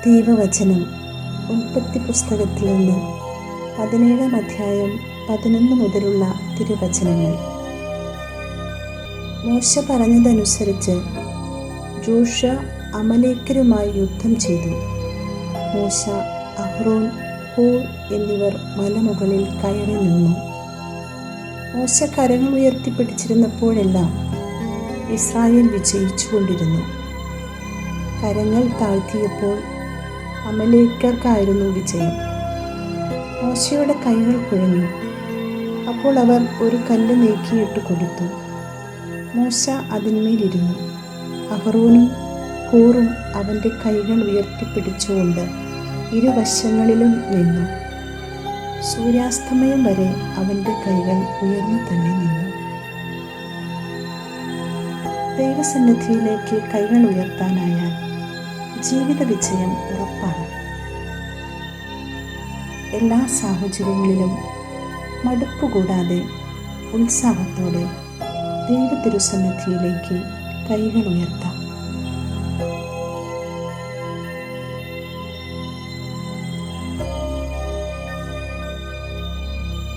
ദൈവവചനം ഉൽപ്പത്തി പുസ്തകത്തിൽ നിന്ന് 17-ാം അധ്യായം 11 മുതലുള്ള തിരുവചനങ്ങൾ. മോശ പറഞ്ഞതനുസരിച്ച് ജോഷുവ അമലേക്കരുമായി യുദ്ധം ചെയ്തു. മോശ, അഹ്റോൻ, ഹൂർ എന്നിവർ മലമുകളിൽ കയറി നിന്നു. മോശ കരങ്ങൾ ഉയർത്തിപ്പിടിച്ചിരുന്നപ്പോഴെല്ലാം ഇസ്രായേൽ വിജയിച്ചുകൊണ്ടിരുന്നു. കരങ്ങൾ താഴ്ത്തിയപ്പോൾ അമലേക്കർക്കായിരുന്നു വിജയം. മോശയുടെ കൈകൾ കുഴഞ്ഞു. അപ്പോൾ അവർ ഒരു കല്ല് നീക്കിയിട്ട് കൊടുത്തു. മോശ അതിന്മേലിരുന്നു. അഹ്റോനും ഹൂറും അവൻ്റെ കൈകൾ ഉയർത്തിപ്പിടിച്ചുകൊണ്ട് ഇരുവശങ്ങളിലും നിന്നു. സൂര്യാസ്തമയം വരെ അവൻ്റെ കൈകൾ ഉയർന്നു തന്നെ നിന്നു. ദൈവസന്നിധിയിലേക്ക് കൈകൾ ഉയർത്താനായാൽ ജീവിത വിജയം ഉറപ്പാണ്. എല്ലാ സാഹചര്യങ്ങളിലും മടുപ്പുകൂടാതെ ഉത്സാഹത്തോടെ ദൈവ തിരുസന്നിധിയിലേക്ക് കൈകൾ ഉയർത്താം.